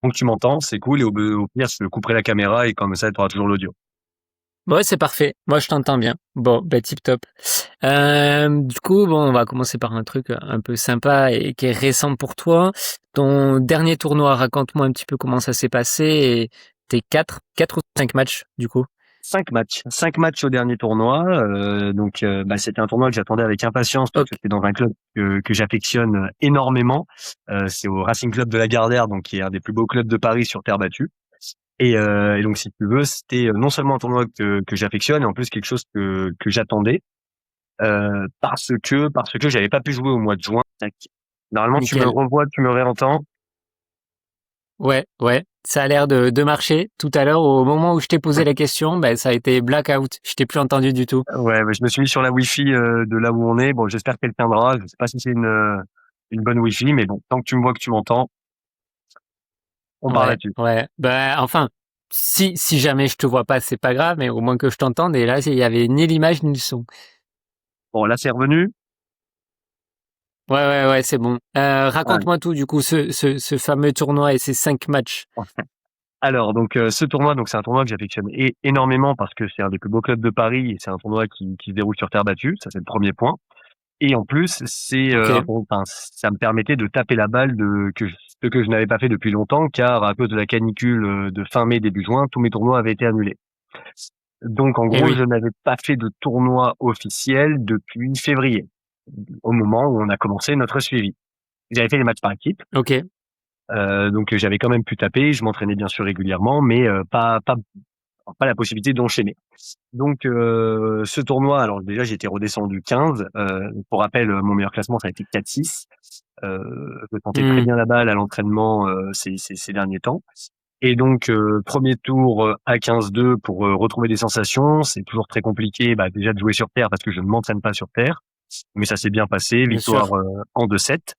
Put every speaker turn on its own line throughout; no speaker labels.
Donc tu m'entends, c'est cool et au pire, je couperai la caméra et comme ça, tu auras toujours l'audio.
Ouais, c'est parfait. Moi, je t'entends bien. Bon, bah, tip top. Du coup, bon, on va commencer par un truc un peu sympa et qui est récent pour toi. Ton dernier tournoi, raconte-moi un petit peu comment ça s'est passé et tes quatre ou cinq matchs, du coup.
5 matchs au dernier tournoi. C'était un tournoi que j'attendais avec impatience parce
Ok,
que c'est dans un club que j'affectionne énormément. C'est au Racing Club de la Gardère, donc qui est un des plus beaux clubs de Paris sur terre battue. Et donc, si tu veux, c'était non seulement un tournoi que j'affectionne, et en plus quelque chose que j'attendais parce que j'avais pas pu jouer au mois de juin. Tac. Normalement, tu me
nickel.
revois, tu me réentends.
Ouais, ouais. Ça a l'air de marcher. Tout à l'heure, au moment où je t'ai posé la question, bah, ça a été blackout. Je t'ai plus entendu du tout.
Ouais, je me suis mis sur la Wi-Fi de là où on est. Bon, j'espère qu'elle tiendra. Je sais pas si c'est une bonne Wi-Fi, mais bon, tant que tu me vois, que tu m'entends, on part
Ouais,
là-dessus.
ouais. Bah, enfin, si jamais je te vois pas, c'est pas grave, mais au moins que je t'entende. Et là, il y avait ni l'image ni le son.
Bon, là, c'est revenu.
Ouais, ouais, ouais, c'est bon.
Ah,
Raconte-moi tout, du coup, ce fameux tournoi et ces 5 matchs.
alors, ce tournoi, donc c'est un tournoi que j'affectionne énormément parce que c'est un des plus beaux clubs de Paris et c'est un tournoi qui se déroule sur terre battue. Ça, c'est le premier point. Et en plus, c'est
Ok.
enfin, ça me permettait de taper la balle ce que je n'avais pas fait depuis longtemps, car à cause de la canicule de fin mai début juin, tous mes tournois avaient été annulés. Donc en
Eh
gros,
oui.
je n'avais pas fait de tournoi officiel depuis février, au moment où on a commencé notre suivi. J'avais fait les matchs par équipe,
Ok.
donc j'avais quand même pu taper. Je m'entraînais bien sûr régulièrement, mais pas la possibilité d'enchaîner. Donc ce tournoi, alors déjà j'étais redescendu 15. Pour rappel, mon meilleur classement ça a été 4-6. Je sentais très
Hmm,
bien la balle à l'entraînement ces derniers temps. Et donc premier tour à 15-2 pour retrouver des sensations. C'est toujours très compliqué, déjà de jouer sur terre parce que je ne m'entraîne pas sur terre. Mais ça s'est bien passé,
bien
victoire
sûr.
en 2-7.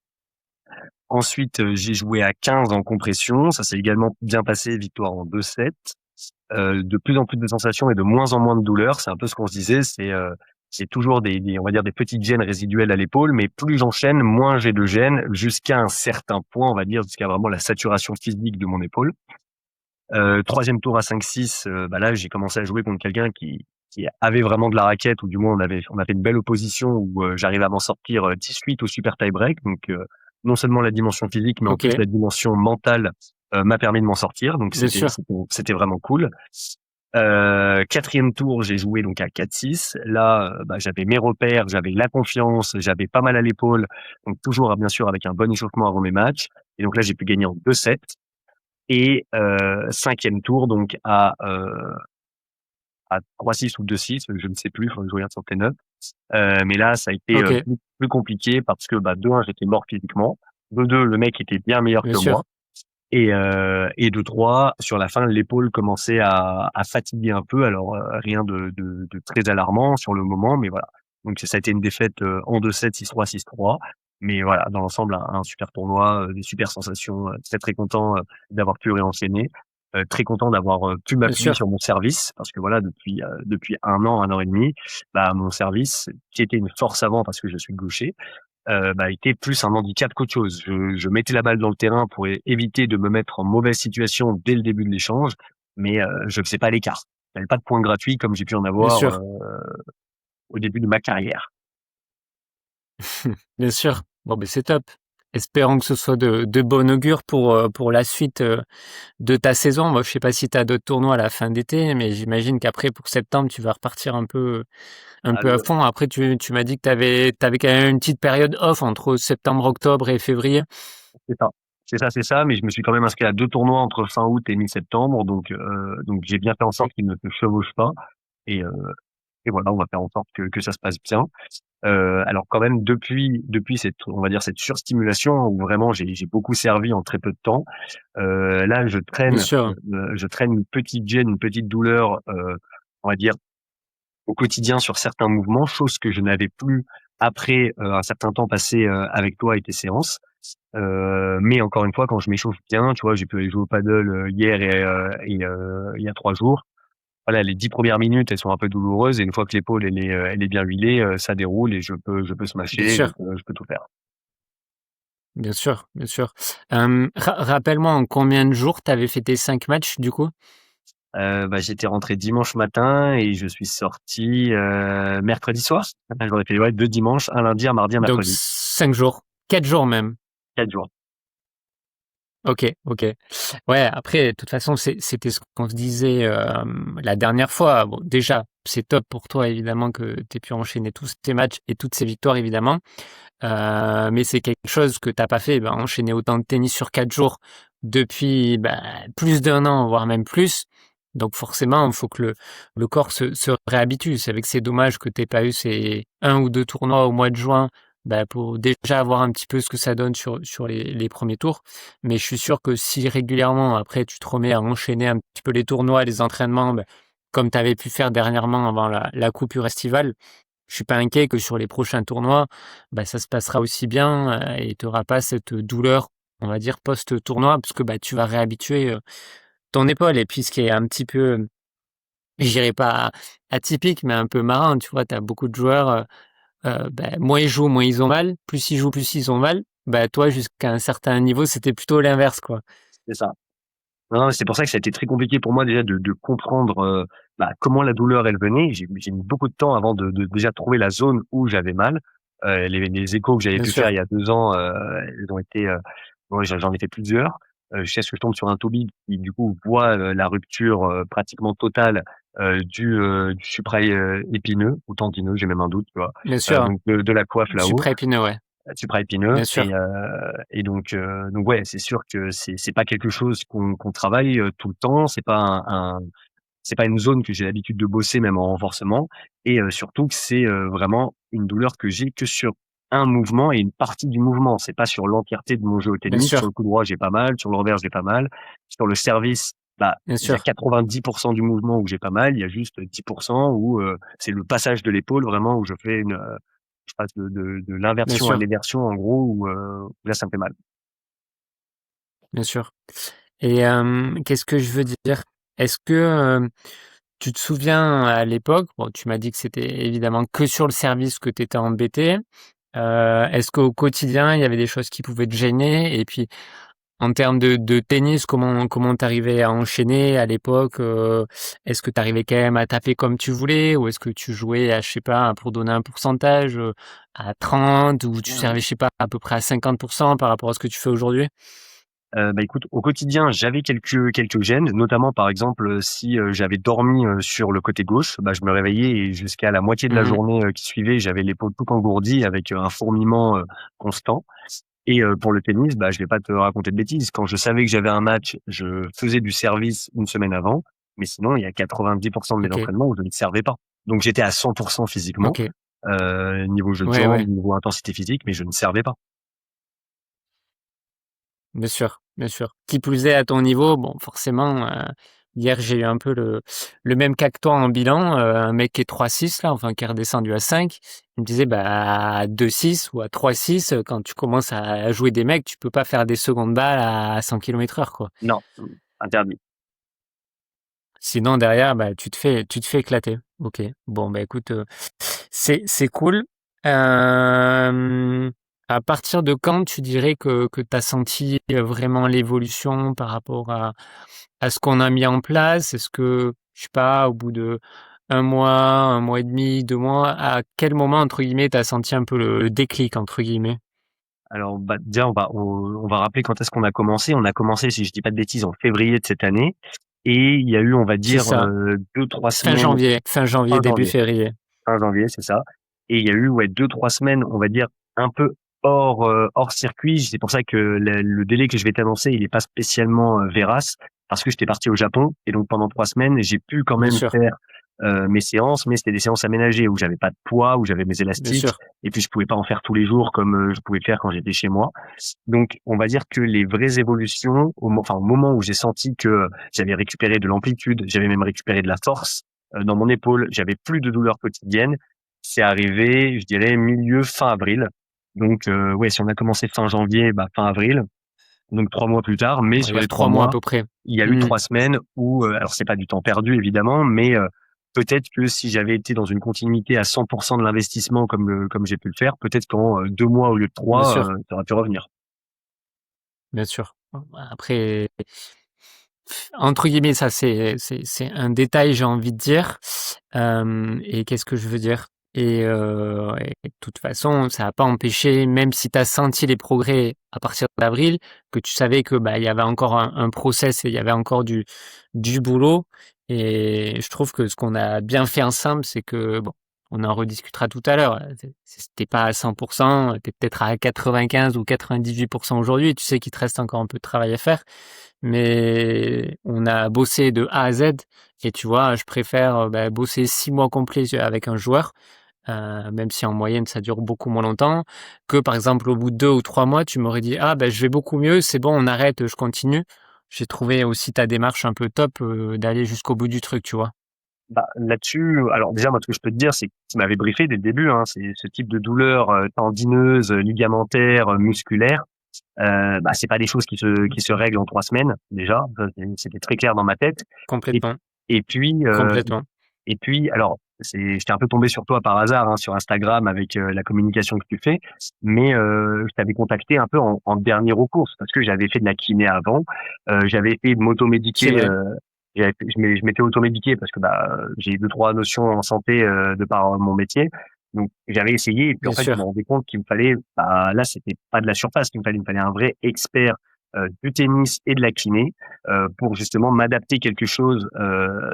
Ensuite, j'ai joué à 15 en compression, ça s'est également bien passé, victoire en 2-7. De plus en plus de sensations et de moins en moins de douleurs. C'est un peu ce qu'on se disait. C'est toujours on va dire des petites gênes résiduelles à l'épaule, mais plus j'enchaîne, moins j'ai de gênes, jusqu'à un certain point, on va dire, jusqu'à vraiment la saturation physique de mon épaule. Troisième tour à 5-6, là j'ai commencé à jouer contre quelqu'un qui avait vraiment de la raquette, ou du moins on a fait une belle opposition où j'arrive à m'en sortir 18 au super tie break. Donc non seulement la dimension physique, mais en
Ok.
plus la dimension mentale m'a permis de m'en sortir. Donc
Bien sûr.
c'était vraiment cool. Quatrième tour, j'ai joué donc à 4-6. Là, j'avais mes repères, j'avais la confiance, j'avais pas mal à l'épaule. Donc toujours, bien sûr, avec un bon échauffement avant mes matchs. Et donc là, j'ai pu gagner en 2-7. Et cinquième tour, donc à 3-6 ou 2-6, je ne sais plus, il faut que je regarde sur tes notes. Mais là, ça a été
Ok.
plus compliqué parce que de 1, j'étais mort physiquement. De 2, le mec était bien meilleur
Bien
que
sûr.
moi. Et de 3, sur la fin, l'épaule commençait à fatiguer un peu. Alors rien de très alarmant sur le moment, mais voilà. Donc ça a été une défaite en 2-7, 6-3, 6-3. Mais voilà, dans l'ensemble, un super tournoi, des super sensations. Très très content d'avoir pu réenchaîner. Très content d'avoir pu
Bien
m'appuyer
sûr.
sur mon service parce que voilà, depuis un an et demi, mon service, qui était une force avant parce que je suis gaucher, était plus un handicap qu'autre chose. Je mettais la balle dans le terrain pour éviter de me mettre en mauvaise situation dès le début de l'échange, mais je ne faisais pas l'écart. J'avais pas de points gratuits comme j'ai pu en
Bien
avoir
sûr.
au début de ma carrière.
Bien sûr. Bon, ben c'est top. Espérons que ce soit de bon augure pour la suite de ta saison. Moi, je sais pas si tu as d'autres tournois à la fin d'été, mais j'imagine qu'après, pour septembre, tu vas repartir un
Ah,
peu à fond. Après, tu m'as dit que t'avais quand même une petite période off entre septembre, octobre et février.
c'est ça. C'est ça, mais je me suis quand même inscrit à 2 tournois entre fin août et mi-septembre, donc j'ai bien fait en sorte qu'ils ne se chevauchent pas. Et, euh, et voilà, on va faire en sorte que ça se passe bien. Alors quand même depuis cette, on va dire, cette surstimulation où vraiment j'ai beaucoup servi en très peu de temps. Là,
Bien sûr.
je traîne une petite gêne, une petite douleur, on va dire au quotidien sur certains mouvements, chose que je n'avais plus après un certain temps passé avec toi et tes séances. Mais encore une fois, quand je m'échauffe bien, tu vois, j'ai pu aller jouer au paddle hier il y a 3 jours. Voilà, les 10 premières minutes, elles sont un peu douloureuses et une fois que l'épaule elle est bien huilée, ça déroule et je peux
Bien
smasher,
sûr.
je peux tout faire.
bien sûr, bien sûr. Rappelle-moi en combien de jours tu avais fait tes 5 matchs du coup?
Bah, j'étais rentré dimanche matin et je suis sorti, mercredi soir. J'aurais fait, ouais, 2 dimanches, un lundi, un mardi, un
Donc
mercredi.
5 jours, 4 jours même.
4 jours.
OK, OK. Ouais, après, de toute façon, c'était ce qu'on se disait la dernière fois. Bon, déjà, c'est top pour toi, évidemment, que tu aies pu enchaîner tous ces matchs et toutes ces victoires, évidemment. Mais c'est quelque chose que t'as pas fait, ben, enchaîner autant de tennis sur 4 jours depuis plus d'un an, voire même plus. Donc forcément, il faut que le corps se réhabitue. C'est vrai que c'est dommage que t'aies pas eu ces un ou deux tournois au mois de juin, pour déjà voir un petit peu ce que ça donne sur les premiers tours. Mais je suis sûr que si régulièrement, après, tu te remets à enchaîner un petit peu les tournois, les entraînements, comme tu avais pu faire dernièrement avant la coupure estivale, je suis pas inquiet que sur les prochains tournois, ça se passera aussi bien et tu auras pas cette douleur, on va dire, post-tournoi, parce que tu vas réhabituer ton épaule. Et puis, ce qui est un petit peu, je dirais pas atypique, mais un peu marrant, tu vois, tu as beaucoup de joueurs, moins ils jouent, moins ils ont mal, plus ils jouent, plus ils ont mal. Toi, jusqu'à un certain niveau, c'était plutôt l'inverse, quoi.
C'est ça. Non, c'est pour ça que ça a été très compliqué pour moi déjà de comprendre, comment la douleur elle venait. J'ai mis beaucoup de temps avant de déjà trouver la zone où j'avais mal. Les échos que j'avais
Bien
pu faire
sûr,
il y a 2 ans, ils ont été, ouais, j'en ai fait plusieurs, jusqu'à ce que je tombe sur un Toby qui du coup voit, la rupture, pratiquement totale, du épineux ou tendineux, j'ai même un doute, tu vois?
bien sûr.
Donc de la coiffe là-haut,
Supraépineux, ouais,
supraépineux
bien sûr,
et donc ouais, c'est sûr que c'est pas quelque chose qu'on travaille, tout le temps. C'est pas une zone que j'ai l'habitude de bosser même en renforcement et surtout que c'est, vraiment une douleur que j'ai que sur un mouvement et une partie du mouvement. C'est pas sur l'entièreté de mon jeu au
bien
tennis. Sur
sûr,
le coup droit, j'ai pas mal, sur le revers, j'ai pas mal. Sur le service,
bien
il y a
sûr,
90 du mouvement où j'ai pas mal, il y a juste 10 où, c'est le passage de l'épaule vraiment où je fais je passe de
bien
l'inversion à
sûr,
l'éversion en gros où là ça me fait mal.
bien sûr. Et qu'est-ce que je veux dire? Est-ce que, tu te souviens à l'époque, bon, tu m'as dit que c'était évidemment que sur le service que tu étais embêté. Est-ce qu'au quotidien, il y avait des choses qui pouvaient te gêner? Et puis, en termes de tennis, comment tu arrivais à enchaîner à l'époque? Est-ce que tu arrivais quand même à taper comme tu voulais? Ou est-ce que tu jouais à, je sais pas, pour donner un pourcentage, à 30 ou tu servais, je sais pas, à peu près à 50 par rapport à ce que tu fais aujourd'hui?
Écoute, au quotidien, j'avais quelques gênes, notamment par exemple, si, j'avais dormi, sur le côté gauche, je me réveillais et jusqu'à la moitié de la
Mmh.
journée, qui suivait, j'avais l'épaule toute engourdie avec, un fourmillement, constant et pour le tennis, je vais pas te raconter de bêtises. Quand je savais que j'avais un match, je faisais du service une semaine avant, mais sinon il y a 90 de mes
OK,
entraînements où je ne servais pas. Donc j'étais à 100 physiquement,
OK.
niveau jeu de
Ouais,
jambes,
ouais.
niveau intensité physique, mais je ne servais pas.
Bien sûr, bien sûr. Qui plus est, à ton niveau, bon, forcément, hier, j'ai eu un peu le même cas que toi en bilan, un mec qui est 3,6 là, enfin qui est redescendu à 5. Il me disait, à 2,6 ou à 3,6, quand tu commences à jouer des mecs, tu peux pas faire des secondes balles à 100 km/h, quoi.
Non, interdit.
Sinon derrière, tu te fais éclater. OK. Bon, écoute, c'est cool. À partir de quand tu dirais que tu as senti, vraiment l'évolution par rapport à ce qu'on a mis en place? Est-ce que, je sais pas, au bout de un mois et demi, 2 mois, à quel moment, entre guillemets, tu as senti un peu le «déclic» entre guillemets?
Alors, déjà, on va rappeler quand est-ce qu'on a commencé. On a commencé, si je dis pas de bêtises, en février de cette année et il y a eu, on va
C'est
dire,
ça,
2-3
fin
semaines
janvier,
fin
début
janvier.
février.
Fin janvier, c'est ça et il y a eu, ouais, 2-3 semaines, on va dire, un peu hors circuit. C'est pour ça que le délai que je vais t'annoncer, il est pas spécialement, vérace parce que j'étais parti au Japon et donc pendant 3 semaines, j'ai pu quand
Bien
même
sûr,
faire, mes séances, mais c'était des séances aménagées où j'avais pas de poids, où j'avais mes
bien
élastiques
sûr,
et puis je pouvais pas en faire tous les jours comme, je pouvais le faire quand j'étais chez moi. Donc on va dire que les vraies évolutions au moment où j'ai senti que j'avais récupéré de l'amplitude, j'avais même récupéré de la force, dans mon épaule, j'avais plus de douleurs quotidiennes. C'est arrivé, je dirais milieu fin avril. Donc ouais, si on a commencé fin janvier, fin avril, donc 3 mois plus tard. Mais
on va
sur les
dire
3
3 mois à
mois,
peu près.
il y a eu
Mmh.
3 semaines où, alors c'est pas du temps perdu évidemment, mais peut-être que si j'avais été dans une continuité à 100 de l'investissement comme j'ai pu le faire, peut-être qu'en, 2 mois au lieu de
Bien
3,
sûr.
ça aurait pu revenir.
bien sûr. Bon, après, entre guillemets, ça c'est un détail, j'ai envie de dire. Et qu'est-ce que je veux dire? Et de toute façon, ça n'a pas empêché, même si tu as senti les progrès à partir d'avril, que tu savais que bah il y avait encore un process et il y avait encore du boulot. Et je trouve que ce qu'on a bien fait ensemble, c'est que bon, on en rediscutera tout à l'heure. T'es pas à 100%, t'es peut-être à 95 ou 98% aujourd'hui. Tu sais qu'il te reste encore un peu de travail à faire, mais on a bossé de A à Z. Et tu vois, je préfère bah, bosser 6 mois complets avec un joueur, même si en moyenne ça dure beaucoup moins longtemps, que par exemple au bout de 2 ou 3 mois, tu m'aurais dit ah ben je vais beaucoup mieux, c'est bon, on arrête, je continue. J'ai trouvé aussi ta démarche un peu top, d'aller jusqu'au bout du truc, tu vois.
Bah, là-dessus, alors déjà, moi, ce que je peux te dire, c'est que tu m'avais briefé dès le début, hein, c'est ce type de douleur tendineuse, ligamentaire, musculaire. Bah, c'est pas des choses qui se règlent en 3 semaines déjà. Ça, c'était très clair dans ma tête. Et,
Complètement,
et puis,
complètement.
alors, j'étais un peu tombé sur toi par hasard hein, sur Instagram avec la communication que tu fais, mais je t'avais contacté un peu en dernier recours parce que j'avais fait de la kiné avant, j'avais fait de
C'est
m'automédiquer,
vrai,
je m'étais automédiqué parce que bah j'ai 2 3 notions en santé de par mon métier, donc j'avais essayé et puis en
bien
fait je me
sûr.
rendais compte qu'il me fallait, bah là c'était pas de la surface qu'il me fallait un vrai expert du tennis et de la kiné pour justement m'adapter quelque chose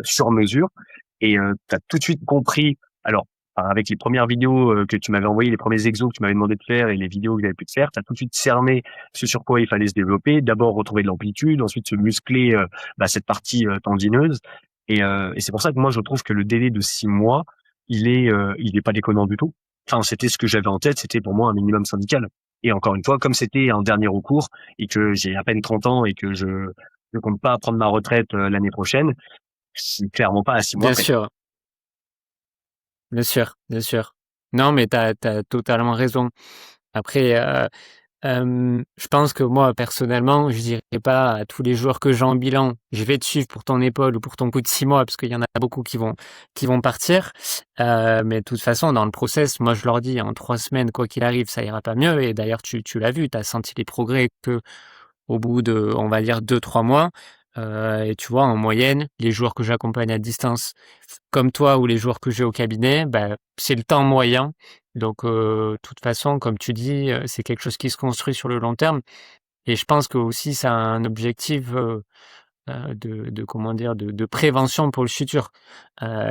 sur mesure. Et tu as tout de suite compris, alors avec les premières vidéos que tu m'avais envoyées, les premiers exos que tu m'avais demandé de faire et les vidéos que j'avais pu te faire, tu as tout de suite cerné ce sur quoi il fallait se développer. D'abord retrouver de l'amplitude, ensuite se muscler bah, cette partie tendineuse. Et c'est pour ça que moi je trouve que le délai de 6 mois, il est pas déconnant du tout. Enfin, c'était ce que j'avais en tête, c'était pour moi un minimum syndical. Et encore une fois, comme c'était un dernier recours et que j'ai à peine 30 ans et que je compte pas prendre ma retraite l'année prochaine, c'est clairement pas à 6 mois
Bien
près.
sûr, bien sûr, bien sûr. Non, mais t'as totalement raison. Après, je pense que moi, personnellement, je dirais pas à tous les joueurs que j'ai en bilan, je vais te suivre pour ton épaule ou pour ton coup de 6 mois, parce qu'il y en a beaucoup qui vont partir. Mais de toute façon, dans le process, moi, je leur dis, en 3 semaines, quoi qu'il arrive, ça ira pas mieux. Et d'ailleurs, tu l'as vu, tu as senti les progrès que au bout de, on va dire, 2, 3 mois. Et tu vois, en moyenne, les joueurs que j'accompagne à distance, comme toi, ou les joueurs que j'ai au cabinet, bah, c'est le temps moyen. Donc, de toute façon, comme tu dis, c'est quelque chose qui se construit sur le long terme. Et je pense que aussi, ça a un objectif de comment dire, de prévention pour le futur.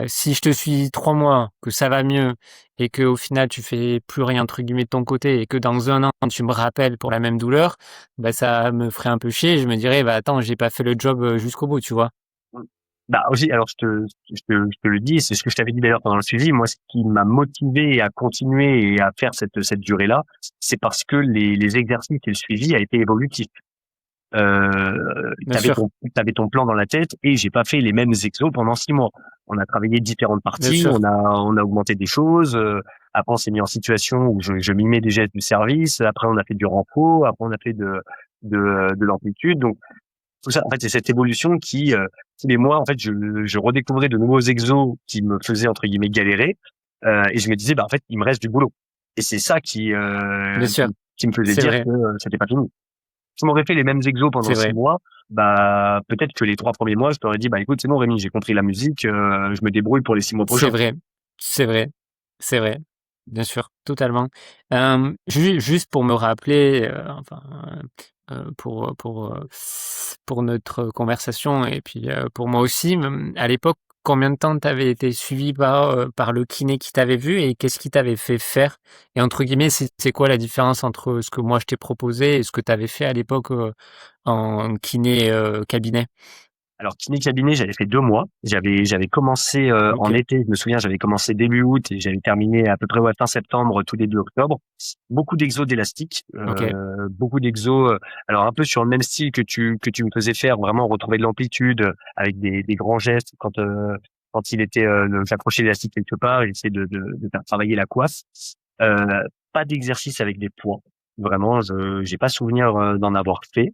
Si je te suis 3 mois, que ça va mieux et que au final tu fais plus rien entre guillemets de ton côté et que dans un an tu me rappelles pour la même douleur, bah ça me ferait un peu chier. Je me dirais bah attends, j'ai pas fait le job jusqu'au bout, tu vois.
Mmh. Bah, aussi, alors je te le dis, c'est ce que je t'avais dit d'ailleurs pendant le suivi. Moi, ce qui m'a motivé à continuer et à faire cette durée-là, c'est parce que les exercices et le suivi a été évolutif.
Bien sûr,
T'avais ton plan dans la tête et j'ai pas fait les mêmes exos pendant 6 mois. On a travaillé différentes
bien
parties,
sûr,
on a augmenté des choses. Après, on s'est mis en situation où je mimais des gestes du service. Après, on a fait du renfort. Après, on a fait de l'amplitude. Donc, tout ça, en fait, c'est cette évolution qui, tous les mois, en fait, je redécouvrais de nouveaux exos qui me faisaient, entre guillemets, galérer. Et je me disais, bah, en fait, il me reste du boulot. Et c'est ça qui,
bien sûr.
qui me faisait
C'est
dire
vrai,
que c'était pas fini. Si on m'aurait fait les mêmes exos pendant
c'est
six
vrai,
mois, bah, peut-être que les 3 premiers mois, je t'aurais dit, bah, écoute, c'est bon, Rémi, j'ai compris la musique, je me débrouille pour les 6 mois
c'est
prochains.
vrai, c'est vrai, c'est vrai. Bien sûr, totalement. Juste pour me rappeler, enfin, pour notre conversation et puis pour moi aussi, à l'époque, combien de temps t'avais été suivi par le kiné qui t'avait vu et qu'est-ce qui t'avait fait faire? Et entre guillemets, c'est quoi la différence entre ce que moi je t'ai proposé et ce que t'avais fait à l'époque en kiné cabinet?
Alors, kiné cabinet, j'avais fait 2 mois. J'avais commencé
Ok,
en été, je me souviens, j'avais commencé début août et j'avais terminé à peu près ouais, fin septembre, tout début octobre. Beaucoup d'exos d'élastique,
ok,
beaucoup d'exos. Alors un peu sur le même style que tu me faisais faire, vraiment retrouver de l'amplitude avec des grands gestes quand il était j'approchais l'élastique quelque part, et essayer de faire travailler la coiffe. Euh, Pas d'exercice avec des poids. Vraiment, je j'ai pas souvenir d'en avoir fait.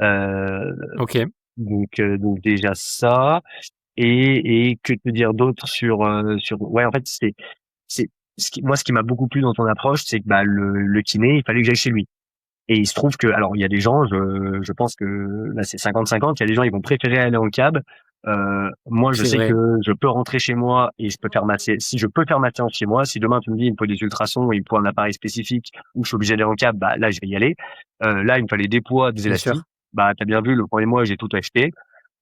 Euh,
ok.
donc déjà ça. Et que te dire d'autre sur ouais, en fait, c'est ce qui m'a beaucoup plu dans ton approche, c'est que bah le kiné, il fallait que j'aille chez lui. Et il se trouve que, alors, il y a des gens, je pense que là, c'est 50-50. Il y a des gens, ils vont préférer aller en cab. Moi, je
C'est
sais que
vrai,
je peux rentrer chez moi et je peux faire si je peux faire ma séance chez moi, si demain tu me dis il me faut des ultrasons et il me faut un appareil spécifique ou je suis obligé d'aller en cab, bah là, je vais y aller. Là, il me fallait des poids, des
bien
élastiques.
sûr,
Bah, t'as bien vu, le premier mois, j'ai tout acheté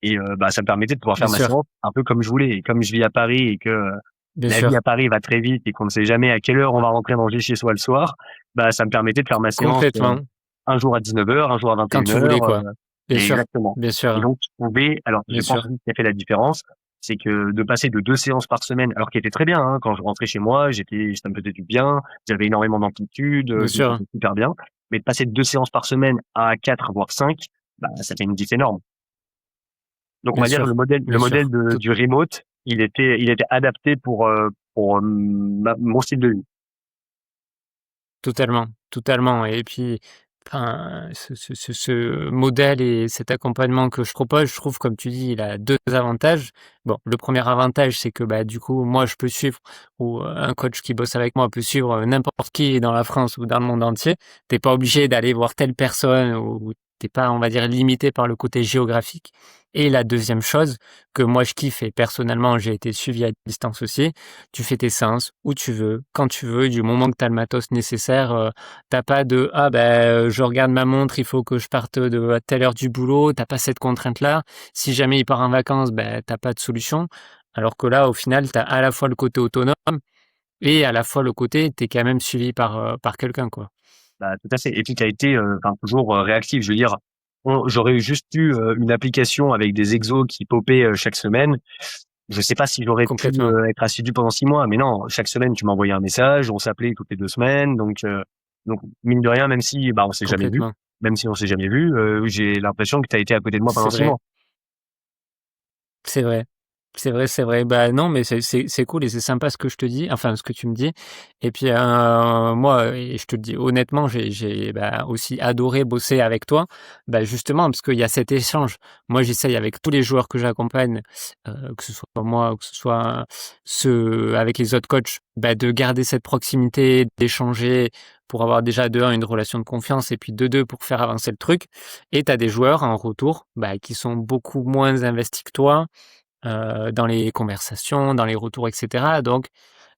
et bah, ça me permettait de pouvoir
bien
faire ma
sûr,
séance un peu comme je voulais. Et comme je vis à Paris et que
bien
la vie
sûr,
à Paris va très vite et qu'on ne sait jamais à quelle heure on va rentrer manger chez soi le soir, bah, ça me permettait de faire ma séance
complètement.
un jour à 19h, un jour à
Quand tu
21h,
voulais, quoi. Bien
et
sûr,
exactement.
bien
Et
sûr,
donc, je pouvais, alors,
bien
je pense
sûr,
aussi ce qui a fait la différence, c'est que de passer de 2 séances par semaine, alors qui était très bien, hein, quand je rentrais chez moi, ça me faisait du bien, j'avais énormément d'amplitude,
bien
je me
sûr,
sentais super bien. Mais de passer de 2 séances par semaine à 4 voire 5, bah, ça fait une diff énorme. Donc, on
bien
va dire
sûr,
le
bien
modèle
sûr. Tout,
du remote, il était adapté pour mon style de vie.
totalement, totalement. Et puis, enfin, ce modèle et cet accompagnement que je propose, je trouve, comme tu dis, il a deux avantages. Bon, le premier avantage, c'est que bah, du coup, moi, je peux suivre, ou un coach qui bosse avec moi peut suivre n'importe qui dans la France ou dans le monde entier. T'es pas obligé d'aller voir telle personne ou t'es pas, on va dire, limité par le côté géographique. Et la deuxième chose que moi je kiffe et personnellement j'ai été suivi à distance aussi, tu fais tes séances où tu veux, quand tu veux, du moment que tu as le matos nécessaire. T'as pas de ah ben je regarde ma montre, il faut que je parte de à telle heure du boulot. T'as pas cette contrainte-là. Si jamais il part en vacances, ben t'as pas de solution. Alors que là, au final, t'as à la fois le côté autonome et à la fois le côté t'es quand même suivi par quelqu'un quoi.
Bah, tout à fait. Et puis tu as été, enfin toujours, réactif. Je veux dire, j'aurais juste eu, une application avec des exos qui popaient, chaque semaine. Je sais pas si j'aurais pu,
Complètement,
être assidu pendant 6 mois, mais non, chaque semaine, tu m'envoyais un message, on s'appelait toutes les 2 semaines, donc mine de rien, même si, bah,
complètement.
on s'est jamais vu, j'ai l'impression que tu as été à côté de moi pendant
C'est
6
vrai.
mois.
C'est vrai. C'est vrai, c'est vrai. Bah non, mais c'est cool et c'est sympa ce que je te dis, enfin ce que tu me dis. Et puis moi, et je te le dis honnêtement, j'ai bah, aussi adoré bosser avec toi, bah justement parce qu'il y a cet échange. Moi, j'essaye avec tous les joueurs que j'accompagne, que ce soit moi ou que ce soit ceux avec les autres coachs, bah, de garder cette proximité, d'échanger pour avoir déjà de un une relation de confiance et puis de deux pour faire avancer le truc. Et tu as des joueurs en retour, bah, qui sont beaucoup moins investis que toi dans les conversations, dans les retours, et cetera. Donc,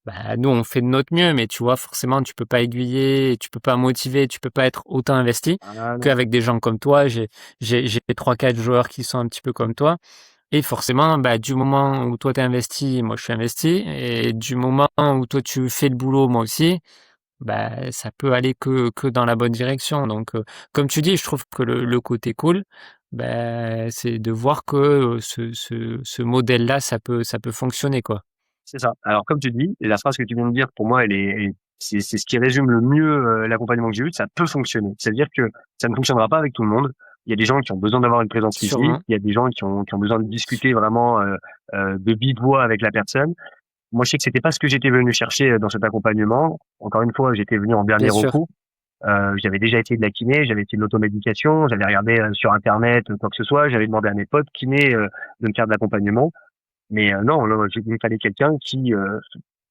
bah, nous, on fait de notre mieux, mais tu vois, forcément, tu peux pas aiguiller, tu peux pas motiver, tu peux pas être autant investi
Ah non.
qu'avec des gens comme toi. J'ai 3-4 joueurs qui sont un petit peu comme toi. Et forcément, bah, du moment où toi t'es investi, moi je suis investi. Et du moment où toi tu fais le boulot, moi aussi, bah, ça peut aller que dans la bonne direction. Donc, comme tu dis, je trouve que le côté cool, bah, c'est de voir que ce modèle-là, ça peut fonctionner, quoi.
C'est ça. Alors comme tu dis, et la phrase que tu viens de dire, pour moi, c'est ce qui résume le mieux, l'accompagnement que j'ai eu, ça peut fonctionner. C'est-à-dire que ça ne fonctionnera pas avec tout le monde. Il y a des gens qui ont besoin d'avoir une présence physique,
Sûrement,
il y a des gens qui ont besoin de discuter vraiment, de vive voix avec la personne. Moi, je sais que c'était pas ce que j'étais venu chercher, dans cet accompagnement. Encore une fois, j'étais venu en dernier
bien sûr,
recours. J'avais déjà essayé de la kiné, j'avais essayé de l'automédication, j'avais regardé, sur internet, quoi que ce soit, j'avais demandé à mes potes kinés, de me faire de l'accompagnement. Mais non, non, il me fallait quelqu'un qui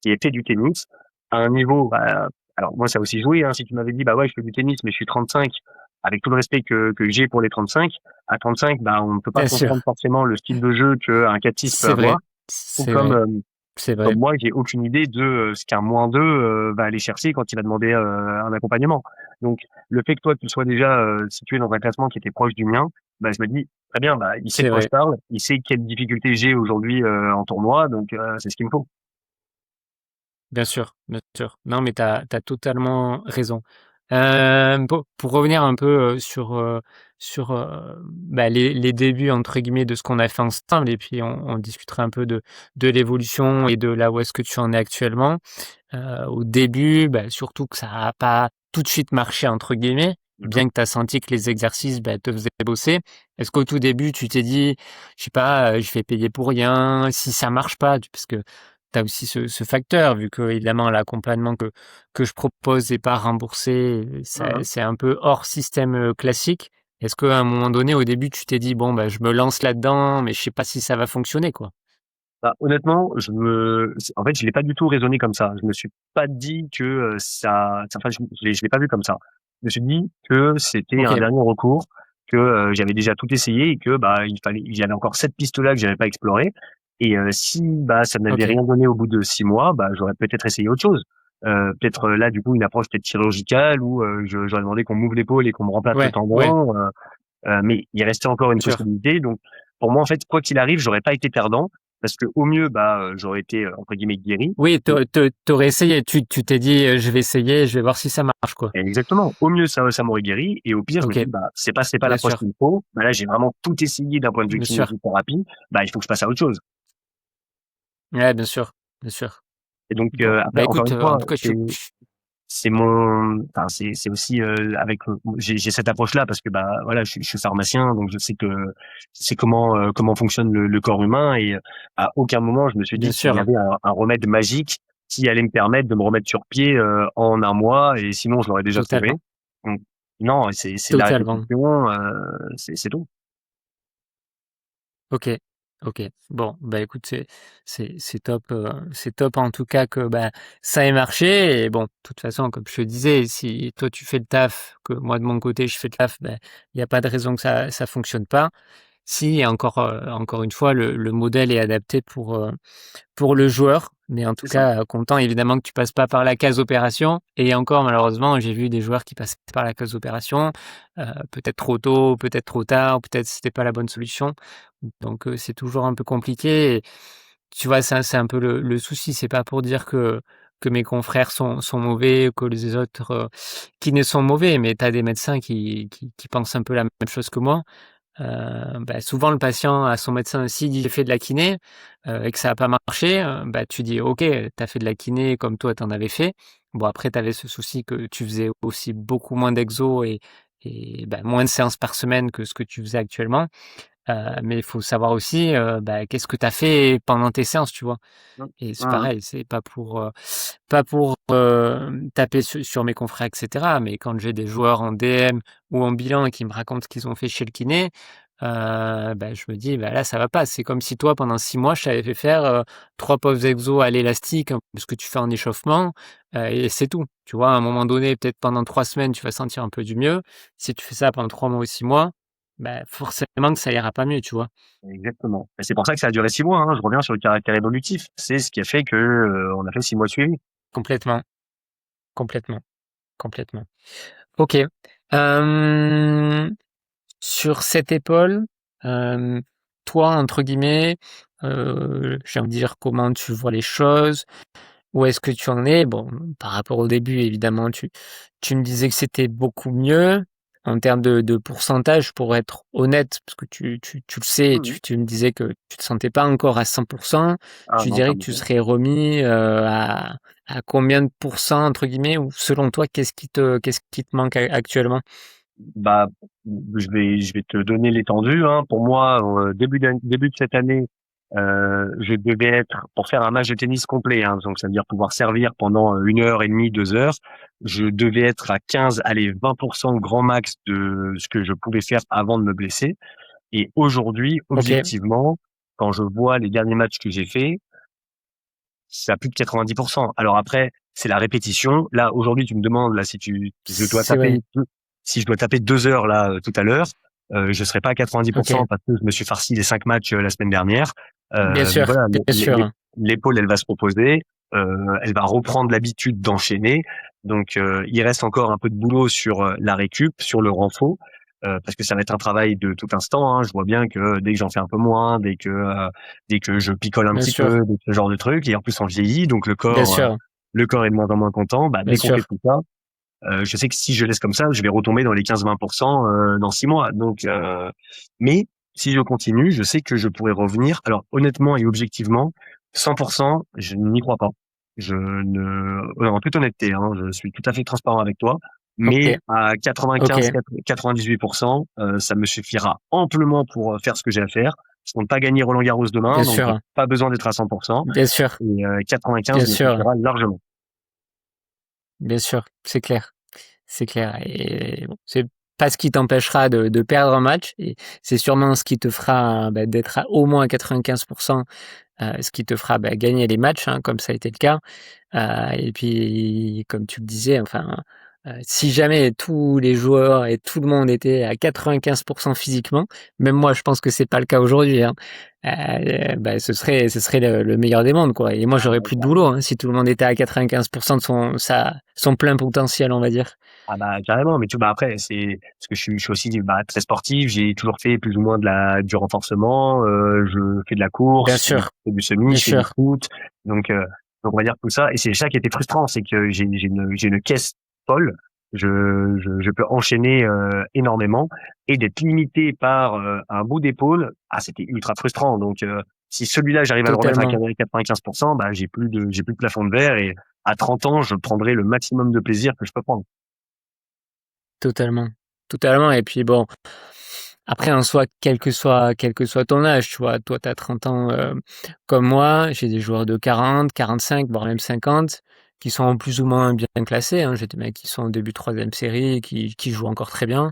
ait fait du tennis à un niveau, bah, alors moi ça a aussi joué, hein. Si tu m'avais dit: «Bah ouais, je fais du tennis, mais je suis 35», avec tout le respect que j'ai pour les 35, à 35, bah, on ne peut pas
bien
comprendre
sûr.
forcément le style de jeu qu'un 4-6 peut
C'est
avoir.
vrai,
Tout
c'est vrai, c'est
comme
vrai.
moi, j'ai aucune idée de, ce qu'un -2, va aller chercher quand il va demander, un accompagnement. Donc le fait que toi tu sois déjà, situé dans un classement qui était proche du mien, bah, je me dis: «Très bien, bah, il sait de
C'est
quoi je
vrai.
parle, il sait quelles difficultés j'ai aujourd'hui, en tournoi, donc c'est ce qu'il me faut».
Bien sûr, bien sûr. Non, mais t'as totalement raison. Pour revenir un peu, sur bah, les «débuts» entre guillemets de ce qu'on a fait ensemble et puis on discutera un peu de l'évolution et de là où est-ce que tu en es actuellement. Au début, bah, surtout que ça a pas tout de suite «marché» entre guillemets,
Mmh mh.
bien que tu as senti que les exercices, bah, te faisaient bosser. Est-ce qu'au tout début, tu t'es dit: «Je sais pas, je vais payer pour rien, si ça marche pas», parce que tu as aussi ce facteur, vu qu'évidemment l'accompagnement que je propose est pas remboursé,
Mmh.
c'est un peu hors système, classique. Est-ce qu'à un moment donné, au début, tu t'es dit: «Bon, bah, je me lance là-dedans, mais je sais pas si ça va fonctionner», quoi?
Bah, honnêtement, en fait, je l'ai pas du tout raisonné comme ça. Je me suis pas dit que, enfin, je l'ai pas vu comme ça. me suis dit que c'était un
Ok,
dernier recours, que j'avais déjà tout essayé et que bah il y avait encore cette piste-là que j'avais pas explorée. Et si bah ça n'avait
ok.
rien donné au bout de 6 mois, bah j'aurais peut-être essayé autre chose. Peut-être là du coup une approche peut-être chirurgicale où j'aurais demandé qu'on m'ouvre l'épaule et qu'on me remplace le
Ouais, ouais,
tendon. Mais il restait encore une
bien sûr.
possibilité. Donc pour moi en fait quoi qu'il arrive, j'aurais pas été perdant parce que au mieux bah j'aurais été entre guillemets guéri.
Oui, t'aurais essayé. Tu t'es dit, je vais essayer, je vais voir si ça marche, quoi.
Exactement. Au mieux, ça m'aurait guéri. Et au pire, je me
Ok,
dis, bah, c'est pas
bien
l'approche
sûr,
qu'il me faut. Bah, là, j'ai vraiment tout essayé d'un point de vue
bien sûr.
kinésithérapie. Bah, il faut que je passe à autre chose.
Ouais, bien sûr, bien sûr.
Et donc,
Bon,
après,
bah
encore
écoute,
une
en
fois,
tout cas,
c'est mon, enfin, c'est aussi, avec, j'ai cette approche-là parce que, bah, voilà, je suis pharmacien, donc je sais que c'est comment fonctionne le corps humain et à aucun moment, je me suis
bien
dit qu'il y
sûr,
avait un remède magique qui allait me permettre de me remettre sur pied, en un mois et sinon, je l'aurais déjà trouvé.
totalement,
Donc, non, c'est de la
totalement.
répétition, c'est tout.
Ok, ok. Bon, bah écoute, c'est top en tout cas que bah ça ait marché. Et bon, de toute façon, comme je te disais, si toi tu fais le taf, que moi de mon côté je fais le taf, ben il n'y a pas de raison que ça fonctionne pas. Si, encore une fois, le modèle est adapté pour le joueur, mais en tout
C'est ça.
cas, content évidemment que tu passes pas par la case opération. Et encore, malheureusement, j'ai vu des joueurs qui passaient par la case opération, peut-être trop tôt, peut-être trop tard, ou peut-être c'était pas la bonne solution. Donc, c'est toujours un peu compliqué. Et tu vois, c'est un peu le souci. C'est pas pour dire que mes confrères sont mauvais, que les autres qui ne sont mauvais, mais tu as des médecins qui pensent un peu la même chose que moi. Bah, souvent le patient a son médecin aussi dit: «J'ai fait de la kiné», et que ça a pas marché, bah, tu dis: «OK, tu as fait de la kiné comme toi tu en avais fait». Bon après tu avais ce souci que tu faisais aussi beaucoup moins d'exos et bah, moins de séances par semaine que ce que tu faisais actuellement. Mais il faut savoir aussi, bah, qu'est-ce que tu as fait pendant tes séances, tu vois?
Mmh.
Et c'est
Mmh.
pareil, c'est pas pour, taper sur mes confrères et cetera, mais quand j'ai des joueurs en DM ou en bilan et qui me racontent ce qu'ils ont fait chez le kiné, bah, je me dis: «Bah, là, ça va pas». C'est comme si toi, pendant 6 mois, je t'avais fait faire, 3 pauses exos à l'élastique, ce que tu fais en échauffement, et c'est tout. Tu vois? À un moment donné, peut-être pendant 3 semaines, tu vas sentir un peu du mieux. Si tu fais ça pendant 3 mois ou 6 mois, bah, forcément que ça ira pas mieux, tu vois?
Exactement. Et c'est pour ça que ça a duré 6 mois, hein. Je reviens sur le caractère évolutif. C'est ce qui a fait que, on a fait 6 mois de suivi.
Complètement, complètement, complètement. OK. Hem Sur cette épaule, hem, toi, entre guillemets, j'ai envie de dire, comment tu vois les choses? Où est-ce que tu en es? Bon, par rapport au début, évidemment, tu me disais que c'était beaucoup mieux. En termes de pourcentage, pour être honnête, parce que tu le sais,
Mmh.
tu me disais que tu te sentais pas encore à 100%.
Ah
Tu
non, pas
dirais que
du
tu
tout.
serais remis, à combien de pourcents, entre guillemets? Ou selon toi, qu'est-ce qui te manque actuellement?
Bah, je vais te donner l'étendue, hein. Pour moi, début de cette année, je devais être pour faire un match de tennis complet, hein, donc ça veut dire pouvoir servir pendant 1 heure et demie, 2 heures. Je devais être à 15, allez 20% grand max de ce que je pouvais faire avant de me blesser. Et aujourd'hui,
OK,
objectivement, quand je vois les derniers matchs que j'ai faits, c'est à plus de 90%. Alors après, c'est la répétition. Là, aujourd'hui, tu me demandes là
c'est vrai.
si je dois taper 2 heures là tout à l'heure, je serai pas à
OK,
90% parce que je me suis farci les 5 matchs la semaine dernière.
bien
Mais
sûr,
voilà,
bien sûr.
l'épaule, elle va se reposer, elle va reprendre l'habitude d'enchaîner. Donc, il reste encore un peu de boulot sur la récup, sur le renfort, parce que ça va être un travail de tout instant. Hein. Je vois bien que dès que j'en fais un peu moins, dès que je picole un
Bien
petit
sûr,
peu, dès que ce genre de truc, et en plus on vieillit, donc
bien sûr,
le corps est de moins en moins content. Bah,
bien
dès qu'on fait
sûr.
tout ça, je sais que si je laisse comme ça, je vais retomber dans les 15-20% dans 6 mois. Donc, mais si je continue, je sais que je pourrais revenir. Alors honnêtement et objectivement, 100%, je n'y crois pas. Je ne, en toute honnêteté, hein, je suis tout à fait transparent avec toi. Mais
OK,
à 95,
OK,
98%, ça me suffira amplement pour faire ce que j'ai à faire. Je compte pas gagner Roland Garros demain,
bien
donc
sûr,
pas besoin d'être à 100%.
bien sûr,
Et
bien
95 me
sûr,
suffira largement.
bien sûr, c'est clair. C'est clair et bon, c'est pas ce qui t'empêchera de perdre un match et c'est sûrement ce qui te fera, bah, d'être à au moins 95, ce qui te fera, bah, gagner les matchs, hein, comme ça a été le cas. Et puis comme tu le disais, enfin, Si jamais tous les joueurs et tout le monde était à 95% physiquement, même moi, je pense que c'est pas le cas aujourd'hui, hein. Bah, ce serait le meilleur des mondes, quoi. Et moi,
Ah
j'aurais
bah,
plus de boulot,
carrément.
hein, si tout le monde était à 95% de son plein potentiel, on va dire.
Ah bah, carrément, mais tu vois, bah, après, c'est parce que je suis aussi, bah, très sportif, j'ai toujours fait plus ou moins du renforcement, je fais de la
Bien
course, je
sûr,
fais du semi,
bien
je fais du
sûr,
foot, donc heu, donc on va dire tout ça et c'est ça qui était frustrant, c'est que j'ai une caisse folle, je peux enchaîner, énormément et d'être limité par, un bout d'épaule, ah c'était ultra frustrant donc si celui-là j'arrive à le remettre à
totalement,
95, bah, j'ai plus de plafond de verre et à 30 ans, je prendrai le maximum de plaisir que je peux prendre.
totalement, totalement. Et puis bon, après, en soi, quel que soit ton âge, tu vois, toi, tu as 30 ans comme moi, j'ai des joueurs de 40, 45, voire même 50, qui sont plus ou moins bien classés, hein. J'ai des mecs qui sont au début de troisième série, qui jouent encore très bien,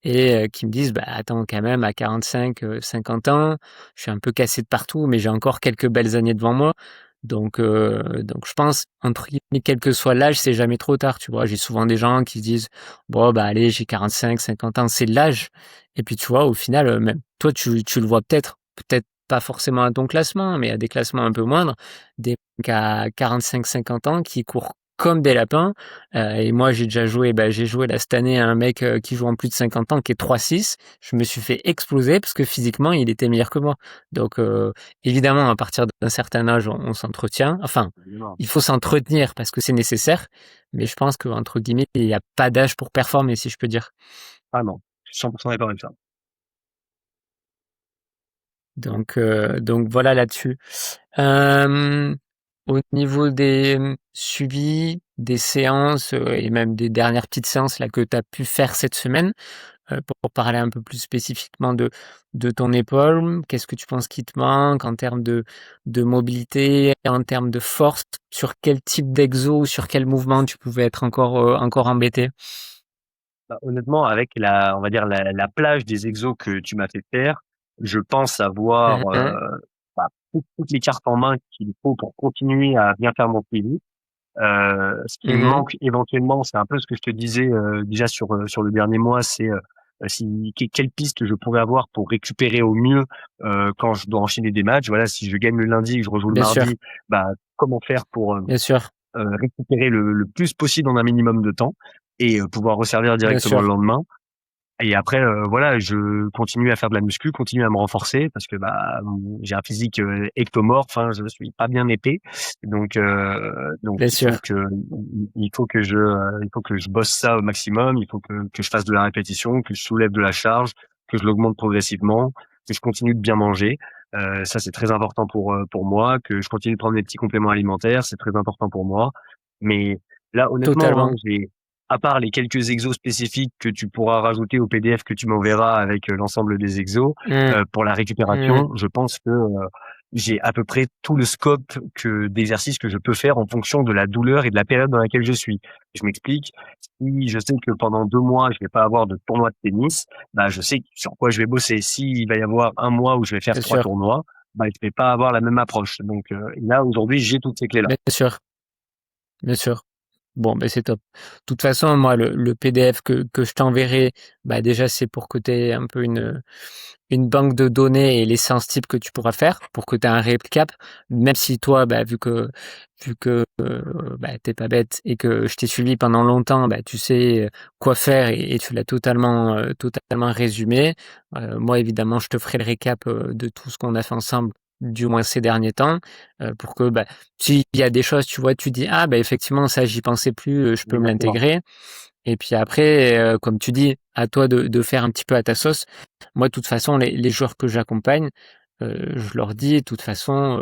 et qui me disent, bah attends, quand même, à 45, 50 ans, je suis un peu cassé de partout, mais j'ai encore quelques belles années devant moi. Donc je pense, entre guillemets, quel que soit l'âge, c'est jamais trop tard, tu vois. J'ai souvent des gens qui se disent, bon, bah allez, j'ai 45, 50 ans, c'est l'âge. Et puis, tu vois, au final, même toi, tu le vois peut-être pas forcément à ton classement, mais à des classements un peu moindres, des mecs à 45, 50 ans qui courent comme des lapins. Et moi, j'ai joué là cette année à un mec qui joue en plus de 50 ans, qui est 3-6. Je me suis fait exploser parce que physiquement, il était meilleur que moi. Donc, évidemment, à partir d'un certain âge, on s'entretient. Enfin,
Évidemment.
il faut s'entretenir parce que c'est nécessaire. Mais je pense que, entre guillemets, il n'y a pas d'âge pour performer, si je peux dire.
Vraiment, je suis 100% d'accord avec ça.
Donc voilà là-dessus. Euh, Au niveau des suivis, des séances et même des dernières petites séances là que tu as pu faire cette semaine, pour parler un peu plus spécifiquement de ton épaule, qu'est-ce que tu penses qui te manque en termes de mobilité, en termes de force? Sur quel type d'exo, sur quel mouvement tu pouvais être encore embêté?
Bah, honnêtement, avec on va dire la plage des exos que tu m'as fait faire, je pense avoir,
Mhm.
bah, toutes les cartes en main qu'il faut pour continuer à bien faire mon suivi. Ce qui me
Mhm.
manque éventuellement, c'est un peu ce que je te disais, déjà sur le dernier mois, c'est, si quelle piste je pourrais avoir pour récupérer au mieux, quand je dois enchaîner des matchs. Voilà, si je gagne le lundi et que je rejoue le
Bien sûr,
mardi, bah, comment faire pour,
bien sûr,
récupérer le plus possible en un minimum de temps et pouvoir resservir
bien
directement le
sûr,
lendemain. Et après, voilà, je continue à faire de la muscu, continue à me renforcer parce que bah, j'ai un physique ectomorphe, hein, je suis pas bien épais, donc
bien sûr,
il faut que je bosse ça au maximum, il faut que je fasse de la répétition, que je soulève de la charge, que je l'augmente progressivement, que je continue de bien manger. Ça c'est très important pour moi, que je continue de prendre mes petits compléments alimentaires, c'est très important pour moi. Mais là, honnêtement, hein,
totalement.
j'ai à part les quelques exos spécifiques que tu pourras rajouter au PDF que tu m'enverras avec l'ensemble des exos,
Mm,
pour la
mm,
récupération, je pense que j'ai à peu près tout le scope d'exercices que je peux faire en fonction de la douleur et de la période dans laquelle je suis. Je m'explique. Si je sais que pendant 2 mois, je vais pas avoir de tournoi de tennis, bah, je sais sur quoi je vais bosser. S'il va y avoir un mois où je vais faire
bien
3
sûr,
tournois, bah, je vais pas avoir la même approche. Donc là, aujourd'hui, j'ai toutes ces clés-là.
bien sûr, bien sûr. Bon, ben c'est top. De toute façon, moi, le PDF que je t'enverrai, bah déjà, c'est pour que tu aies un peu une banque de données et les séances types que tu pourras faire pour que tu aies un récap. Même si toi, bah, vu que bah, t'es pas bête et que je t'ai suivi pendant longtemps, bah, tu sais quoi faire et tu l'as totalement résumé. Moi, évidemment, je te ferai le récap de tout ce qu'on a fait ensemble, du moins ces derniers temps, pour que bah, s'il y a des choses, tu vois, tu dis, ah, bah, effectivement, ça, j'y pensais plus, je peux me
Exactement.
l'intégrer. Et puis après, comme tu dis, à toi de faire un petit peu à ta sauce. Moi, de toute façon, les joueurs que j'accompagne, je leur dis, de toute façon,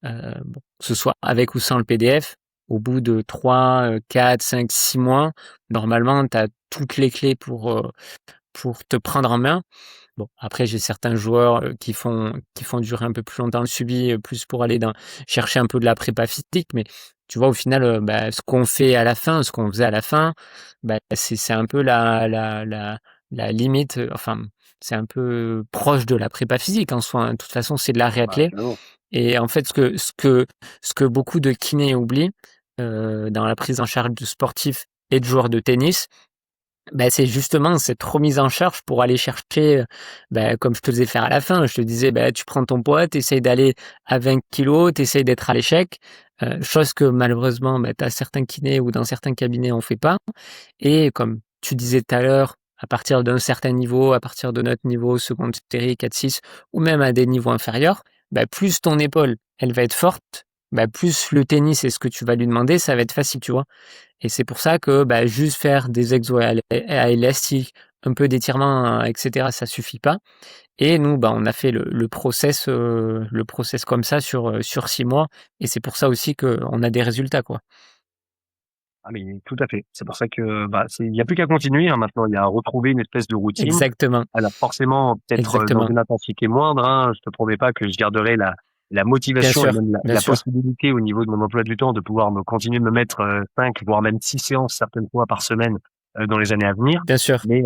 bon, que ce soit avec ou sans le PDF, au bout de 3, 4, 5, 6 mois, normalement, tu as toutes les clés pour te prendre en main. Bon, après, j'ai certains joueurs qui font durer un peu plus longtemps le suivi, plus pour aller chercher un peu de la prépa physique. Mais tu vois, au final, bah, ce qu'on fait à la fin, ce qu'on faisait à la fin, bah, c'est un peu la limite. Enfin, c'est un peu proche de la prépa physique en soi, hein. De toute façon, c'est de la
Ah bah,
réathlée.
carrément.
Et en fait, ce que beaucoup de kinés oublient dans la prise en charge du sportif et de joueurs de tennis, bah, c'est justement cette remise en charge pour aller chercher, bah, comme je te faisais faire à la fin, je te disais, bah, tu prends ton poids, tu essayes d'aller à 20 kilos, tu essayes d'être à l'échec, chose que malheureusement, bah, tu as certains kinés ou dans certains cabinets, on fait pas. Et comme tu disais tout à l'heure, à partir d'un certain niveau, à partir de notre niveau seconde série 4-6 ou même à des niveaux inférieurs, bah, plus ton épaule, elle va être forte, bah, plus le tennis et ce que tu vas lui demander, ça va être facile, tu vois? Et c'est pour ça que, bah, juste faire des exos à élastique, un peu d'étirement, et cetera, ça suffit pas. Et nous, bah, on a fait le process comme ça sur 6 mois et c'est pour ça aussi qu'on a des résultats, quoi.
Ah mais tout à fait. C'est pour ça que, bah, il y a plus qu'à continuer, hein, maintenant. Il y a à retrouver une espèce de routine.
Exactement,
Alors forcément, peut-être, dans
exactement.
une intensité moindre, hein. Je te promets pas que je garderai la
Bien
motivation et
sûr,
même
bien
la
sûr,
possibilité au niveau de mon emploi du temps de pouvoir continuer de me mettre, 5 voire même 6 séances certaines fois par semaine, dans les années à venir.
bien sûr,
Mais,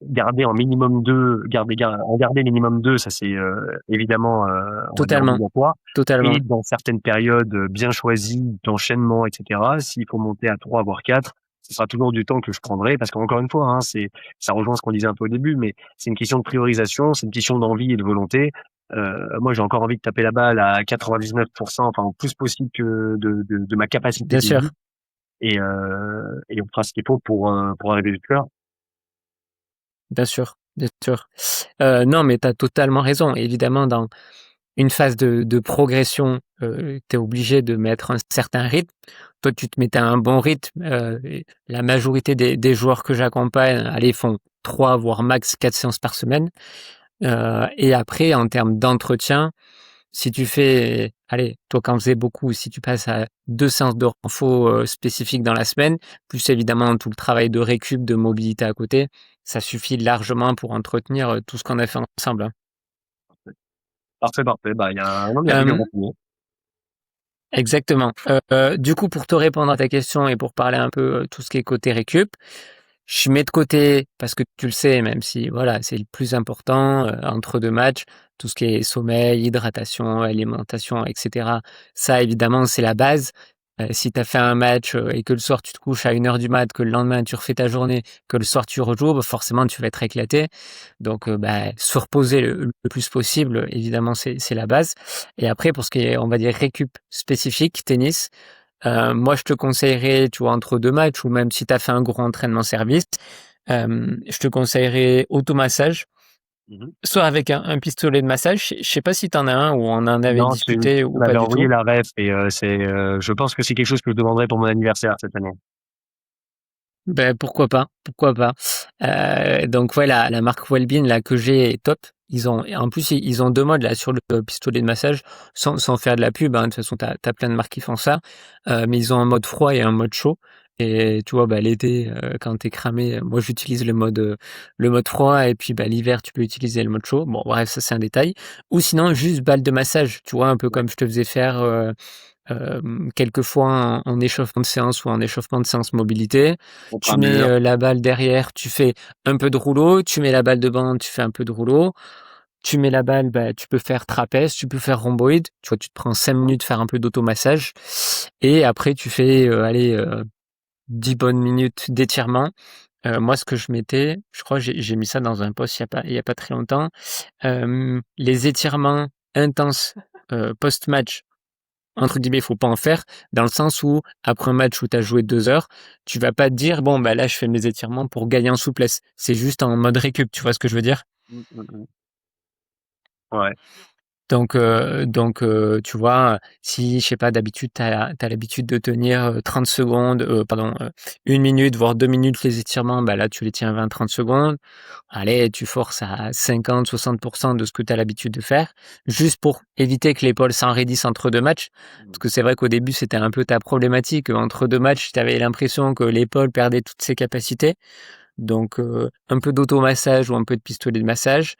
garder en minimum 2, en garder minimum 2, ça c'est, évidemment, on va dire
totalement,
obligatoire.
totalement.
Et dans certaines périodes, bien choisies d'enchaînement et cetera, s'il faut monter à 3 voire 4, ce sera toujours du temps que je prendrai parce qu'encore une fois, hein, ça rejoint ce qu'on disait un peu au début, mais c'est une question de priorisation, c'est une question d'envie et de volonté. Moi, j'ai encore envie de taper la balle à 99%, enfin, au plus possible que de ma capacité
Bien sûr,
physique et on fera ce qu'il faut pour arriver jusque-là.
bien sûr, bien sûr. Non, mais tu as totalement raison. Évidemment, dans une phase de progression, tu es obligé de mettre un certain rythme. Toi, tu te mettais à un bon rythme, et la majorité des joueurs que j'accompagne, allez, font 3 voire max 4 séances par semaine. Et après, en termes d'entretien, si tu fais, allez, toi qui en faisais beaucoup, si tu passes à 2 séances de renfo, spécifiques dans la semaine, plus évidemment tout le travail de récup, de mobilité à côté, ça suffit largement pour entretenir, tout ce qu'on a fait ensemble, hein.
Parfait, parfait. Bah, il y a plus qu'à
Hem,
continuer.
exactement. Du coup, pour te répondre à ta question et pour parler un peu, tout ce qui est côté récup, je mets de côté, parce que tu le sais, même si voilà, c'est le plus important, entre 2 matchs, tout ce qui est sommeil, hydratation, alimentation et cetera. Ça évidemment, c'est la base. Si tu as fait un match, et que le soir tu te couches à 1 heure du mat, que le lendemain tu refais ta journée, que le soir tu rejoues, bah, forcément tu vas être éclaté. Donc bah, se reposer le plus possible, évidemment, c'est la base. Et après pour ce qui est, on va dire, récup spécifique, tennis, moi, je te conseillerais, tu vois, entre 2 matchs ou même si tu as fait un gros entraînement service, je te conseillerais automassage,
Mmh mh.
soit avec un pistolet de massage. Je sais pas si tu en as un ou on en avait
Non,
discuté
tu
ou pas
m'avais
du
envoyé
tout?
la ref et je pense que c'est quelque chose que je demanderai pour mon anniversaire cette année.
Ben pourquoi pas, pourquoi pas. Donc ouais, la marque Wellbeing là que j'ai est top. Ils ont et en plus, ils ont 2 modes là sur le pistolet de massage, sans faire de la pub, hein. De toute façon, tu as plein de marques qui font ça. Mais ils ont un mode froid et un mode chaud et tu vois, bah, l'été, quand tu es cramé, moi j'utilise le mode froid et puis, bah, l'hiver, tu peux utiliser le mode chaud. Bon bref, ça c'est un détail. Ou sinon juste balle de massage, tu vois? Un peu
Ouais,
comme je te faisais faire, quelquefois en échauffement de séance ou en échauffement de séance mobilité.
contre
Tu
un
mets,
mur.
la balle derrière, tu fais un peu de rouleau, tu mets la balle devant, tu fais un peu de rouleau. Tu mets la balle, bah, tu peux faire trapèze, tu peux faire rhomboïde. Tu vois, tu te prends 5
Mmh.
minutes faire un peu d'automassage et après tu fais, allez, 10 bonnes minutes d'étirement. Moi ce que je mettais, je crois j'ai mis ça dans un post il y a pas très longtemps, les étirements intenses, post-match, entre guillemets, «faut pas en faire», dans le sens où, après un match où tu as joué 2 heures, tu vas pas te dire: «Bon, bah, là, je fais mes étirements pour gagner en souplesse». C'est juste en mode récup, tu vois ce que je veux dire?
Mmh, mmh mh. Ouais.
Tu vois, si, je sais pas, d'habitude, tu as l'habitude de tenir, 30 secondes, pardon, 1 minute, voire 2 minutes les étirements, bah, là, tu les tiens 20-30 secondes. Allez, tu forces à 50-60 de ce que tu as l'habitude de faire, juste pour éviter que l'épaule s'enraidisse entre 2 matchs. Parce
Mmh.
que c'est vrai qu'au début, c'était un peu ta problématique, entre 2 matchs, tu avais l'impression que l'épaule perdait toutes ses capacités. Donc un peu d'automassage ou un peu de pistolet de massage,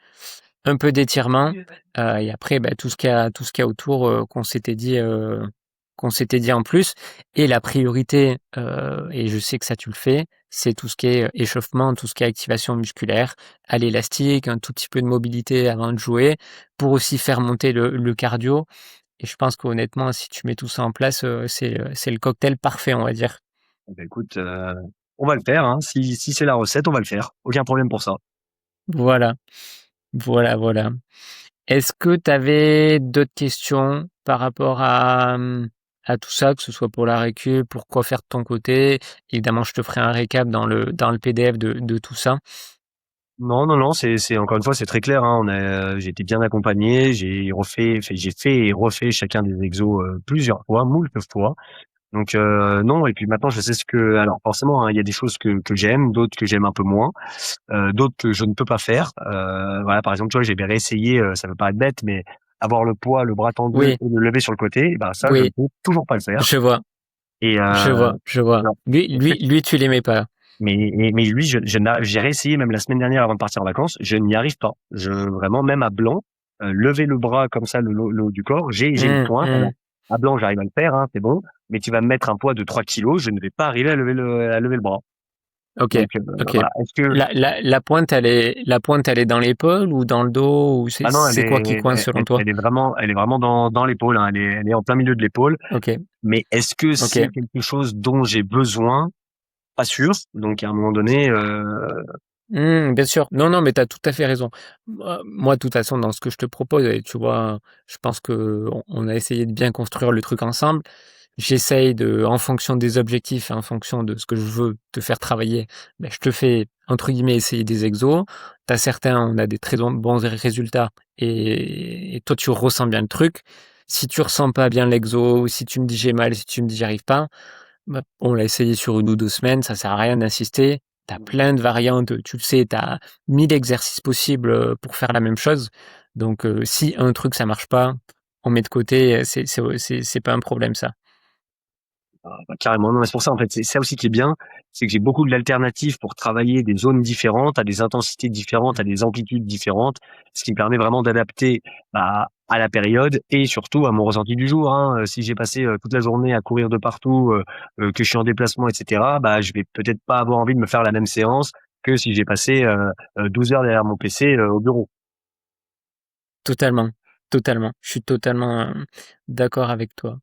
un peu d'étirement, et après, bah, tout ce qu'il y a autour, qu'on s'était dit en plus. Et la priorité, et je sais que ça tu le fais, c'est tout ce qui est échauffement, tout ce qui est activation musculaire, à l'élastique, un tout petit peu de mobilité avant de jouer, pour aussi faire monter le cardio. Et je pense qu'honnêtement, si tu mets tout ça en place, c'est le cocktail parfait, on va dire.
Bah, écoute, on va le faire, hein. Si c'est la recette, on va le faire. Aucun problème pour ça.
Voilà, voilà. Est-ce que tu avais d'autres questions par rapport à tout ça, que ce soit pour la récup, pour quoi faire de ton côté? Évidemment, je te ferai un récap dans le PDF de tout ça.
Non, c'est encore une fois, c'est très clair, hein. J'ai été bien accompagné, j'ai fait et refait chacun des exos, plusieurs fois, moult fois. Donc non, et puis maintenant je sais alors forcément, hein, il y a des choses que j'aime, d'autres que j'aime un peu moins, d'autres que je ne peux pas faire. Voilà, par exemple, tu vois, j'ai bien réessayé, ça peut paraître bête, mais avoir le poids, le bras tendu
Oui,
et le lever sur le côté, eh ben ça, je ne
oui,
peux toujours pas le faire.
je vois,
Et
je vois.
alors,
Lui, tu l'aimais pas.
mais lui, j'ai réessayé même la semaine dernière avant de partir en vacances, je n'y arrive pas. Vraiment, même à blanc, lever le bras comme ça, le haut du corps, j'ai une pointe. Alors,
Hum.
à blanc, j'arrive à le faire, hein, c'est bon. Mais tu vas me mettre un poids de 3 kilos, je ne vais pas arriver à lever le bras.
Ok,
Donc,
ok.
voilà. Est-ce que,
La pointe, elle est dans l'épaule ou dans le dos ou
ah non,
c'est quoi qui coince selon toi?
elle est vraiment dans l'épaule, hein. Elle est en plein milieu de l'épaule.
Ok,
Mais est-ce que
ok.
c'est quelque chose dont j'ai besoin? Pas sûr. Donc, à un moment donné,
Bien sûr. Non, mais tu as tout à fait raison. Moi, de toute façon, dans ce que je te propose, et tu vois, je pense que on a essayé de bien construire le truc ensemble. J'essaye en fonction des objectifs et en fonction de ce que je veux te faire travailler, ben, je te fais, entre guillemets, essayer des exos. T'as certains, on a des très bons résultats et toi, tu ressens bien le truc. Si tu ressens pas bien l'exo, ou si tu me dis j'ai mal, si tu me dis j'y arrive pas, bah, on l'a essayé sur 1 ou 2 semaines, ça sert à rien d'insister. T'as plein de variantes, tu le sais, t'as 1000 exercices possibles pour faire la même chose. Donc, si un truc ça marche pas, on met de côté, c'est pas un problème ça.
bah, carrément, non, mais c'est pour ça, en fait, c'est ça aussi qui est bien, c'est que j'ai beaucoup d'alternatives pour travailler des zones différentes, à des intensités différentes, à des amplitudes différentes, ce qui me permet vraiment d'adapter, bah, à la période et surtout à mon ressenti du jour, hein. Si j'ai passé, toute la journée à courir de partout, que je suis en déplacement et cetera, bah, je vais peut-être pas avoir envie de me faire la même séance que si j'ai passé, 12 heures derrière mon PC, au bureau.
Totalement, totalement. Je suis totalement d'accord avec toi.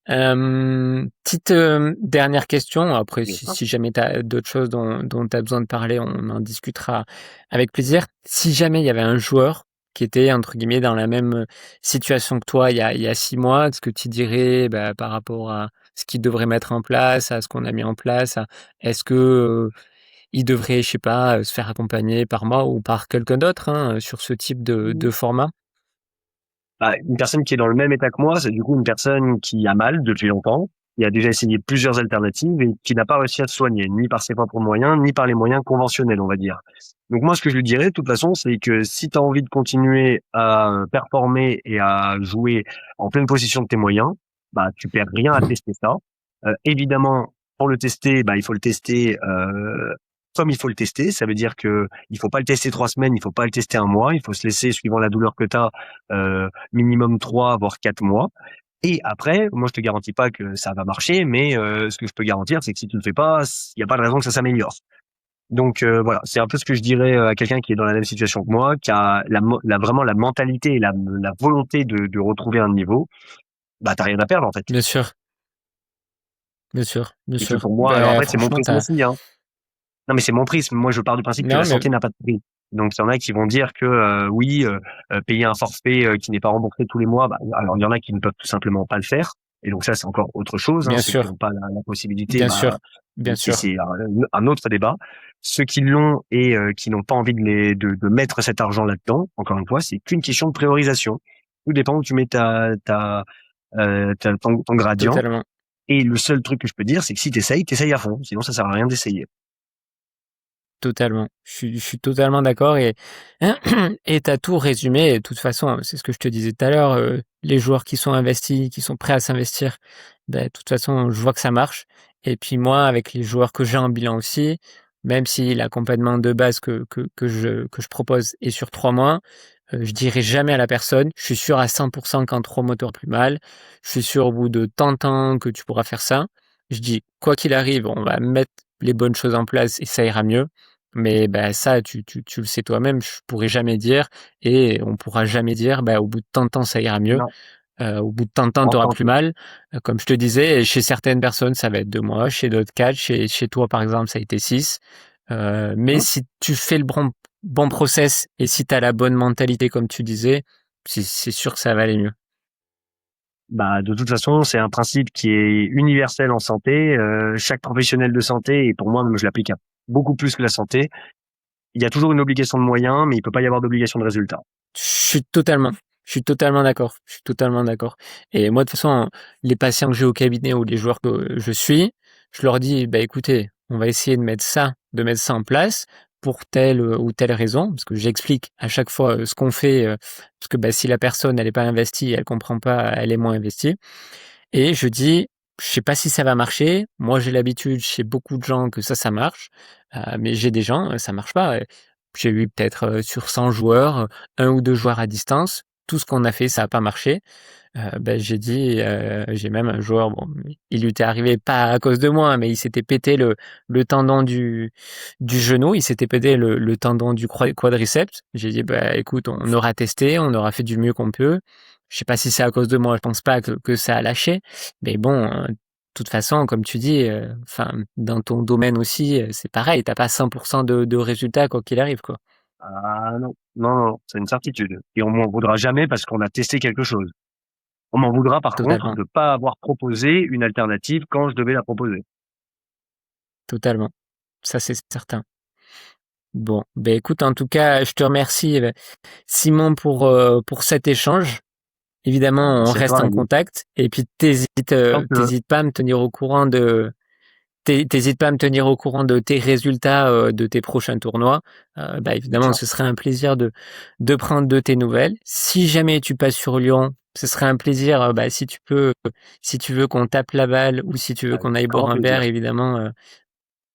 Petite dernière question. Après,
Bien sûr.
si jamais tu as d'autres choses dont tu as besoin de parler, on en discutera avec plaisir. Si jamais il y avait un joueur qui était, entre guillemets, dans la même situation que toi il y a 6 mois, ce que tu dirais bah, par rapport à ce qu'il devrait mettre en place, à ce qu'on a mis en place, est-ce que il devrait, je sais pas, se faire accompagner par moi ou par quelqu'un d'autre hein, sur ce type de format?
Bah, une personne qui est dans le même état que moi, c'est du coup une personne qui a mal depuis longtemps, qui a déjà essayé plusieurs alternatives et qui n'a pas réussi à se soigner, ni par ses propres moyens, ni par les moyens conventionnels, on va dire. Donc moi, ce que je lui dirais, de toute façon, c'est que si tu as envie de continuer à performer et à jouer en pleine possession de tes moyens, bah tu perds rien à tester ça. Évidemment, pour le tester, bah il faut le tester comme il faut le tester. Ça veut dire que il faut pas le tester 3 semaines, il faut pas le tester un mois. Il faut se laisser, suivant la douleur que tu as, minimum 3 voire 4 mois. Et après, moi je te garantis pas que ça va marcher, mais ce que je peux garantir, c'est que si tu le fais pas, il y a pas de raison que ça s'améliore. Donc voilà, c'est un peu ce que je dirais à quelqu'un qui est dans la même situation que moi, qui a vraiment la mentalité et la volonté de retrouver un niveau. Bah t'as rien à perdre en fait.
Bien sûr, bien sûr, bien
Et que
sûr.
pour moi, alors
Ben,
après c'est mon
franchement,
prisme
t'as...
aussi, hein. Non, mais c'est mon prisme. Moi, je pars du principe que la
Non, mais
santé n'a pas de prix. Donc, il y en a qui vont dire que oui, payer un forfait qui n'est pas remboursé tous les mois. Bah, alors, il y en a qui ne peuvent tout simplement pas le faire. Et donc ça, c'est encore autre chose. Hein.
bien
Ceux qui
sûr,
n'ont pas la possibilité,
bien
bah,
sûr, bien sûr.
c'est un autre débat. Ceux qui l'ont et qui n'ont pas envie de mettre cet argent là-dedans, encore une fois, c'est qu'une question de priorisation. Tout dépend où tu mets ton gradient.
Totalement,
Et le seul truc que je peux dire, c'est que si t'essayes à fond. Sinon, ça sert à rien d'essayer.
totalement. Je suis totalement d'accord et t'as tout résumé. Et de toute façon, c'est ce que je te disais tout à l'heure. Les joueurs qui sont investis, qui sont prêts à s'investir, ben, de toute façon, je vois que ça marche. Et puis moi, avec les joueurs que j'ai en bilan aussi, même si l'accompagnement de base que je propose est sur 3 mois, je dirai jamais à la personne, je suis sûr à 100% qu'en 3 mois, tu plus mal. Je suis sûr au bout de tant de temps que tu pourras faire ça. Je dis, quoi qu'il arrive, on va mettre les bonnes choses en place et ça ira mieux. Mais bah, ça, tu le sais toi-même, je pourrais jamais dire et on pourra jamais dire, bah, au bout de tant de temps, ça ira mieux.
Non.
Au bout de tant de temps, t'auras plus
Entendu.
mal. Comme je te disais, chez certaines personnes, ça va être 2 mois, chez d'autres 4, chez toi, par exemple, ça a été 6. Mais
Mmh.
si tu fais le bon process et si tu as la bonne mentalité, comme tu disais, c'est sûr que ça va aller mieux.
Bah, de toute façon, c'est un principe qui est universel en santé. Chaque professionnel de santé, et pour moi, je l'applique à beaucoup plus que la santé, il y a toujours une obligation de moyens, mais il peut pas y avoir d'obligation de résultat.
Je suis totalement, je suis totalement d'accord. Je suis totalement d'accord. Et moi, de toute façon, les patients que j'ai au cabinet ou les joueurs que je suis, je leur dis, bah écoutez, on va essayer de mettre ça en place pour telle ou telle raison, parce que j'explique à chaque fois ce qu'on fait, parce que bah, si la personne elle n'est pas investie, elle comprend pas, elle est moins investie. Et je dis, je sais pas si ça va marcher. Moi, j'ai l'habitude chez beaucoup de gens que ça marche, mais j'ai des gens, ça marche pas. J'ai eu peut-être sur 100 joueurs, 1 ou 2 joueurs à distance. Tout ce qu'on a fait, ça a pas marché. Ben, j'ai dit, j'ai même un joueur, bon, il lui était arrivé pas à cause de moi, mais il s'était pété le tendon du genou, il s'était pété le tendon du quadriceps. J'ai dit, bah écoute, on aura testé, on aura fait du mieux qu'on peut. Je sais pas si c'est à cause de moi, je pense pas que ça a lâché, mais bon, de toute façon, comme tu dis, enfin, dans ton domaine aussi, c'est pareil, t'as pas 100% de résultats quoi qu'il arrive, quoi.
Ah non, non, non, c'est une certitude. Et on m'en voudra jamais parce qu'on a testé quelque chose. On m'en voudra par contre
Totalement,
de pas avoir proposé une alternative quand je devais la proposer.
totalement. Ça, c'est certain. Bon, ben écoute, en tout cas, je te remercie, Simon, pour cet échange.
Bah,
Évidemment, on
merci à toi,
reste en
Rémi.
contact. Et puis,
Tant que tu veux.
t'hésites pas à me tenir au courant t'hésites pas à me tenir au courant de tes résultats, de tes prochains tournois. Bah,
Bien
évidemment,
sûr.
ce serait un plaisir de prendre de tes nouvelles. Si jamais tu passes sur Lyon, ce serait un plaisir, bah, si tu veux qu'on tape la balle ou si tu veux
Avec
qu'on aille boire
grand
un verre,
plaisir.
évidemment,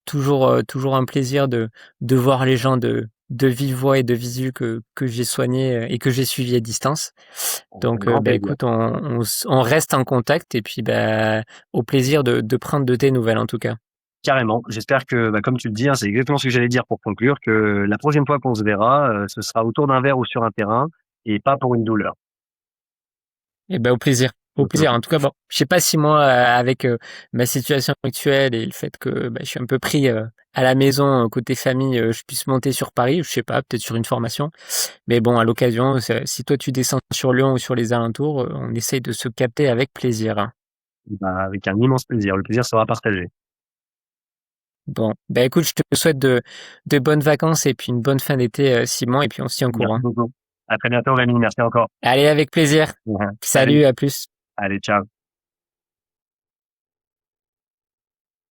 toujours un plaisir de voir les gens de vive voix et de visu que j'ai soigné et que j'ai suivi à distance.
Avec
Donc,
grand
bah,
plaisir.
écoute, on reste en contact et puis bah, au plaisir de prendre de tes nouvelles en tout cas.
Carrément. J'espère que, bah, comme tu le dis, hein, c'est exactement ce que j'allais dire pour conclure, que la prochaine fois qu'on se verra, ce sera autour d'un verre ou sur un terrain et pas pour une douleur.
Et ben au plaisir. Au plaisir. En tout cas, bon, je sais pas si moi, avec ma situation actuelle et le fait que bah, je suis un peu pris à la maison côté famille, je puisse monter sur Paris. Je sais pas, peut-être sur une formation. Mais bon, à l'occasion, si toi tu descends sur Lyon ou sur les alentours, on essaye de se capter avec plaisir, hein.
Bah, avec un immense plaisir. Le plaisir sera partagé.
Bon, bah écoute, je te souhaite de bonnes vacances et puis une bonne fin d'été, Simon, et puis on se tient au
Merci
courant.
beaucoup. À très bientôt, Rémi. Merci encore.
Allez, avec plaisir.
Salut.
Salut, à plus.
Allez, ciao.